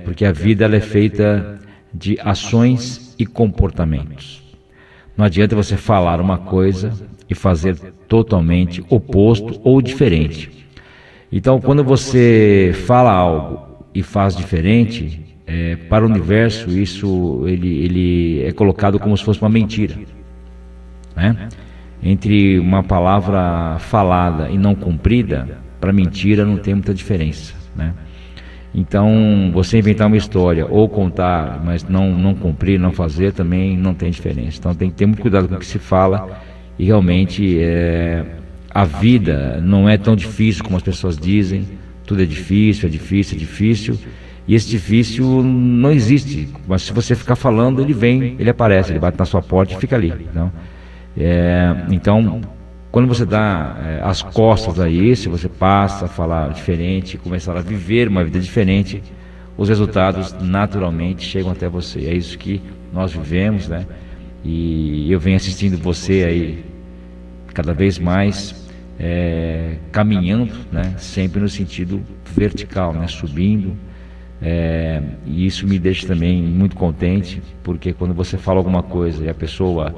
porque a vida ela é feita de ações e comportamentos. Não adianta você falar uma coisa e fazer totalmente oposto ou diferente. Então, quando você fala algo e faz diferente, para o universo isso ele é colocado como se fosse uma mentira, né? Entre uma palavra falada e não cumprida, para mentira não tem muita diferença, né? Então, você inventar uma história ou contar, mas não cumprir, não fazer, também não tem diferença. Então, tem que ter muito cuidado com o que se fala e realmente a vida não é tão difícil como as pessoas dizem. Tudo é difícil, é difícil, é difícil. E esse difícil não existe. Mas se você ficar falando, ele vem, ele aparece, ele bate na sua porta e fica ali. Então, quando você dá as costas a isso, você passa a falar diferente, começar a viver uma vida diferente, os resultados naturalmente chegam até você. É isso que nós vivemos, né? E eu venho assistindo você aí cada vez mais caminhando, né? Sempre no sentido vertical, né? Subindo. E isso me deixa também muito contente, porque quando você fala alguma coisa e a pessoa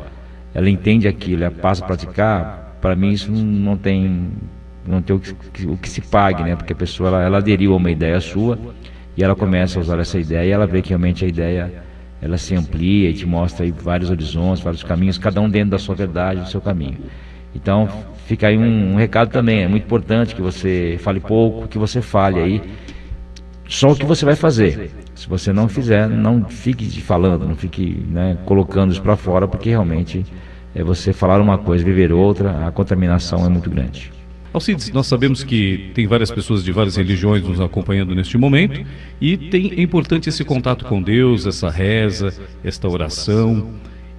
ela entende aquilo, ela passa a praticar, para mim isso não tem o que se pague, né? Porque a pessoa ela aderiu a uma ideia sua e ela começa a usar essa ideia e ela vê que realmente a ideia ela se amplia e te mostra aí vários horizontes, vários caminhos, cada um dentro da sua verdade, do seu caminho. Então fica aí um recado também, é muito importante que você fale pouco, que você fale aí só o que você vai fazer. Se você não fizer, não fique falando, não fique, né, colocando isso para fora, porque realmente você falar uma coisa, viver outra, a contaminação é muito grande. Alcides, nós sabemos que tem várias pessoas de várias religiões nos acompanhando neste momento e é importante esse contato com Deus, essa reza, esta oração.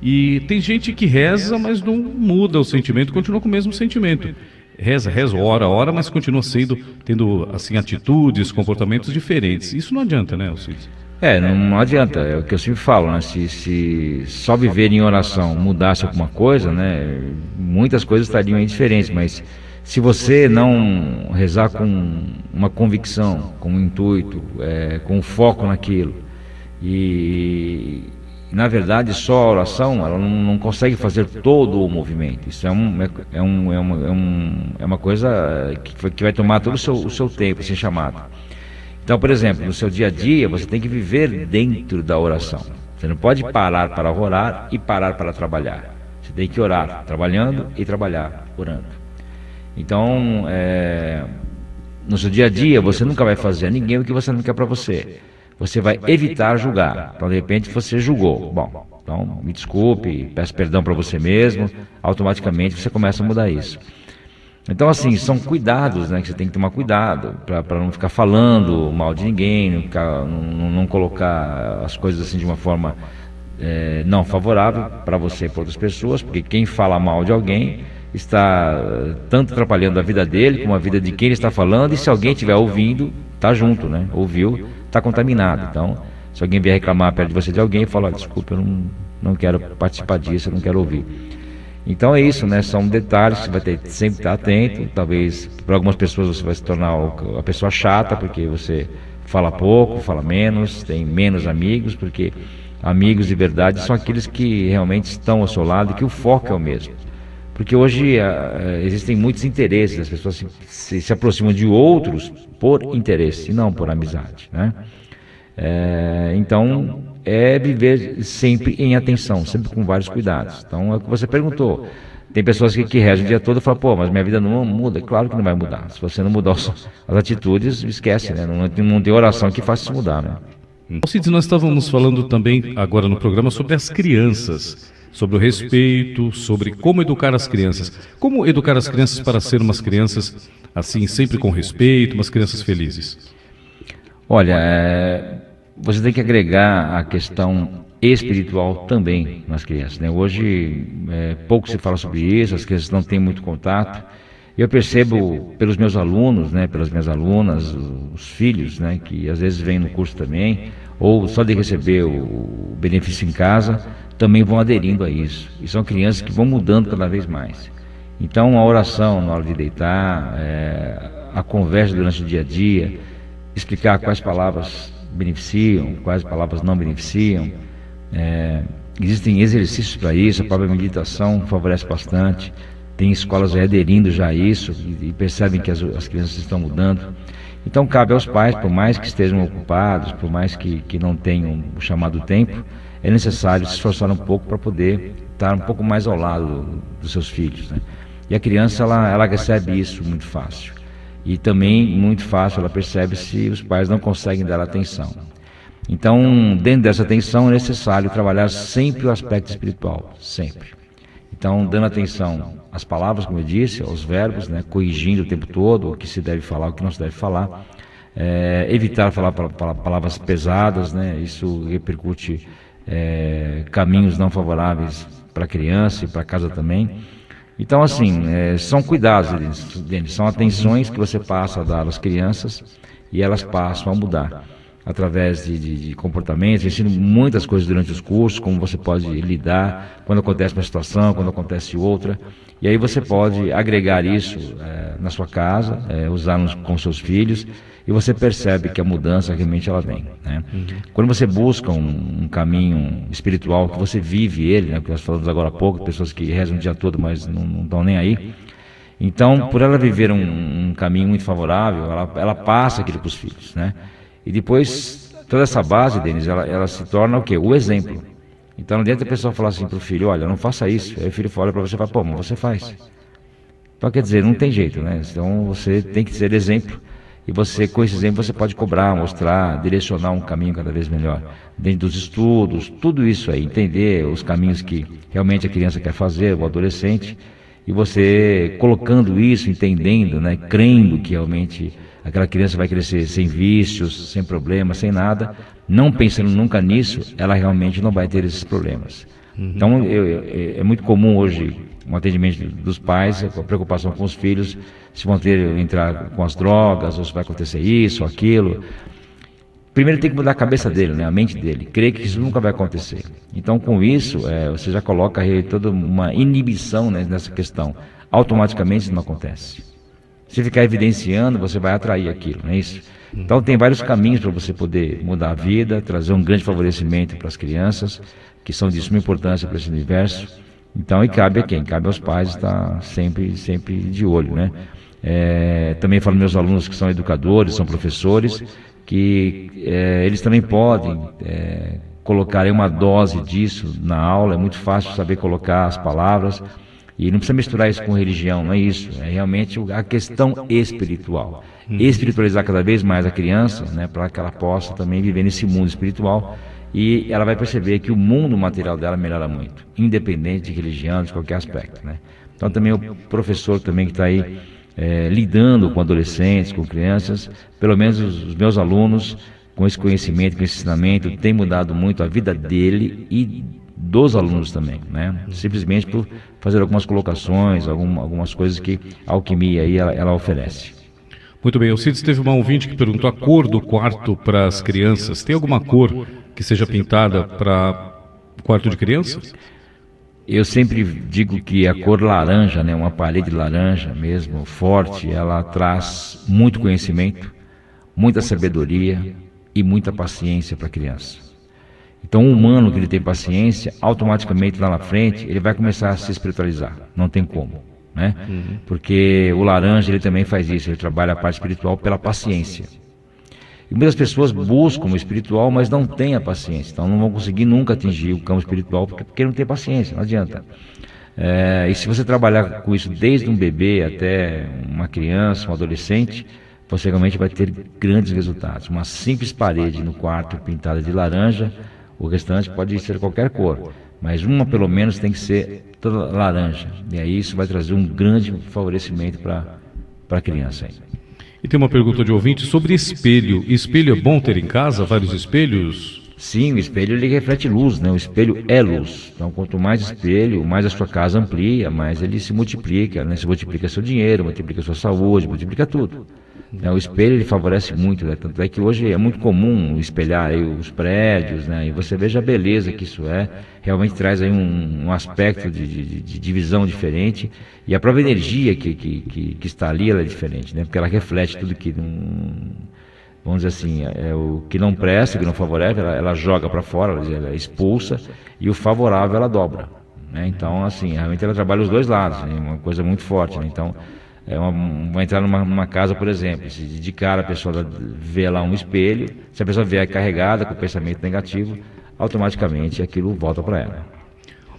E tem gente que reza, mas não muda o sentimento, continua com o mesmo sentimento. Reza, ora, mas continua tendo assim, atitudes, comportamentos diferentes. Isso não adianta, né, Alcides? Não adianta, é o que eu sempre falo, né? Se só viver em oração mudasse alguma coisa, né? Muitas coisas estariam aí diferentes, mas se você não rezar com uma convicção, com um intuito, com um foco naquilo, e na verdade só a oração, ela não consegue fazer todo o movimento. Isso é uma coisa que vai tomar todo o seu tempo, assim chamado. Então, por exemplo, no seu dia a dia, você tem que viver dentro da oração. Você não pode parar para orar e parar para trabalhar. Você tem que orar trabalhando e trabalhar orando. Então, no seu dia a dia, você nunca vai fazer a ninguém o que você não quer para você. Você vai evitar julgar. Então, de repente, você julgou. Bom, então, me desculpe, peço perdão para você mesmo. Automaticamente, você começa a mudar isso. Então, assim, são cuidados, né, que você tem que tomar cuidado para não ficar falando mal de ninguém, não colocar as coisas assim de uma forma não favorável para você e para outras pessoas, porque quem fala mal de alguém está tanto atrapalhando a vida dele como a vida de quem ele está falando, e se alguém estiver ouvindo, está junto, né? Ouviu, está contaminado. Então, se alguém vier reclamar perto de você de alguém, fala: desculpa, eu não quero participar disso, eu não quero ouvir. Então é isso, né? São detalhes que você vai ter que sempre estar atento. Talvez para algumas pessoas você vai se tornar a pessoa chata, porque você fala pouco, fala menos, tem menos amigos, porque amigos de verdade são aqueles que realmente estão ao seu lado e que o foco é o mesmo. Porque hoje existem muitos interesses, as pessoas se aproximam de outros por interesse e não por amizade, né? Então, viver sempre em atenção, sempre com vários cuidados. Então, é o que você perguntou. Tem pessoas que rezam o dia todo e falam: pô, mas minha vida não muda. Claro que não vai mudar. Se você não mudar as atitudes, esquece, né? Não tem oração que faça isso mudar, né? Alcides, nós estávamos falando também agora no programa sobre as crianças, sobre o respeito, sobre como educar as crianças. Como educar as crianças para ser umas crianças assim, sempre com respeito, umas crianças felizes? Olha, você tem que agregar a questão espiritual também nas crianças, né? Hoje pouco se fala sobre isso, as crianças não têm muito contato. Eu percebo pelos meus alunos, né, pelas minhas alunas, os filhos, né, que às vezes vêm no curso também, ou só de receber o benefício em casa, também vão aderindo a isso. E são crianças que vão mudando cada vez mais. Então, a oração na hora de deitar, a conversa durante o dia a dia, explicar quais palavras beneficiam, quais palavras não beneficiam. Existem exercícios para isso, a própria meditação favorece bastante. Tem escolas aderindo já a isso e percebem que as crianças estão mudando. Então cabe aos pais, por mais que estejam ocupados, por mais que não tenham o chamado tempo, é necessário se esforçar um pouco para poder estar um pouco mais ao lado dos seus filhos, né? E a criança, ela recebe isso muito fácil. E também, muito fácil, ela percebe se os pais não conseguem dar atenção. Então, dentro dessa atenção, é necessário trabalhar sempre o aspecto espiritual, sempre. Então, dando atenção às palavras, como eu disse, aos verbos, né, corrigindo o tempo todo o que se deve falar, o que não se deve falar. Evitar falar palavras pesadas, né, isso repercute caminhos não favoráveis para a criança e para casa também. Então, assim, são cuidados, Denis, são atenções que você passa a dar às crianças e elas passam a mudar através de comportamentos. Eu ensino muitas coisas durante os cursos, como você pode lidar quando acontece uma situação, quando acontece outra. E aí você pode agregar isso na sua casa, usar com seus filhos, e você percebe que a mudança realmente ela vem, né? Quando você busca um caminho espiritual, que você vive ele, né? Porque nós falamos agora há pouco, pessoas que rezam o dia todo, mas não estão nem aí. Então, por ela viver um caminho muito favorável, ela passa aquilo para os filhos, né? E depois, toda essa base, Denis, ela se torna o quê? O exemplo. Então, não adianta a pessoa falar assim para o filho, olha, não faça isso. Aí o filho olha para você e fala, pô, mas você faz. Então, quer dizer, não tem jeito, né? Então, você tem que ser exemplo. E você, com esse exemplo, você pode cobrar, mostrar, direcionar um caminho cada vez melhor. Dentro dos estudos, tudo isso aí, entender os caminhos que realmente a criança quer fazer, o adolescente, e você colocando isso, entendendo, né, crendo que realmente aquela criança vai crescer sem vícios, sem problemas, sem nada, não pensando nunca nisso, ela realmente não vai ter esses problemas. Então, é muito comum hoje, um atendimento dos pais, a preocupação com os filhos, se vão entrar com as drogas, ou se vai acontecer isso, ou aquilo. Primeiro tem que mudar a cabeça dele, né, a mente dele, crer que isso nunca vai acontecer. Então, com isso, você já coloca aí toda uma inibição, né, nessa questão. Automaticamente isso não acontece. Se ficar evidenciando, você vai atrair aquilo, não é isso? Então tem vários caminhos para você poder mudar a vida, trazer um grande favorecimento para as crianças, que são de suma importância para esse universo. Então, e cabe a quem? Cabe aos pais estar sempre de olho, né? Também falo meus alunos que são educadores, são professores, que eles também podem colocar aí uma dose disso na aula. É muito fácil saber colocar as palavras. E não precisa misturar isso com religião, não é isso. É realmente a questão espiritual. Espiritualizar cada vez mais a criança, né, para que ela possa também viver nesse mundo espiritual. E ela vai perceber que o mundo material dela melhora muito, independente de religião, de qualquer aspecto, né? Então também o professor também que está aí lidando com adolescentes, com crianças, pelo menos os meus alunos, com esse conhecimento, com esse ensinamento, tem mudado muito a vida dele e dos alunos também, né? Simplesmente por fazer algumas colocações, algumas coisas que a alquimia aí ela oferece. Muito bem, o Cides teve uma ouvinte que perguntou a cor do quarto para as crianças. Tem alguma cor que seja pintada para quarto de crianças? Eu sempre digo que a cor laranja, né, uma parede laranja mesmo, forte, ela traz muito conhecimento, muita sabedoria e muita paciência para a criança. Então, um humano que ele tem paciência, automaticamente lá na frente, ele vai começar a se espiritualizar. Não tem como, né? Porque o laranja, ele também faz isso, ele trabalha a parte espiritual pela paciência. E muitas pessoas buscam o espiritual, mas não têm a paciência. Então, não vão conseguir nunca atingir o campo espiritual, porque não tem paciência, não adianta. E se você trabalhar com isso desde um bebê até uma criança, um adolescente, você realmente vai ter grandes resultados. Uma simples parede no quarto pintada de laranja, o restante pode ser qualquer cor, mas uma pelo menos tem que ser toda laranja. E aí isso vai trazer um grande favorecimento para a criança. Aí. E tem uma pergunta de ouvinte sobre espelho. Espelho é bom ter em casa, vários espelhos? Sim, o espelho ele reflete luz, né? O espelho é luz. Então, quanto mais espelho, mais a sua casa amplia, mais ele se multiplica, né? Se multiplica seu dinheiro, multiplica sua saúde, multiplica tudo. O espelho ele favorece muito, né? Tanto é que hoje é muito comum espelhar aí os prédios, né? E você veja a beleza que isso realmente traz aí um aspecto de visão diferente, e a própria energia que está ali ela é diferente, né? Porque ela reflete tudo que, vamos vamos dizer assim, o que não presta, o que não favorece, ela joga para fora, ela expulsa, e o favorável ela dobra, né? Então, assim, realmente ela trabalha os dois lados, né? Uma coisa muito forte, né? Então, vai entrar numa casa, por exemplo, se de cara a pessoa vê lá um espelho, se a pessoa vier carregada com pensamento negativo, automaticamente aquilo volta para ela.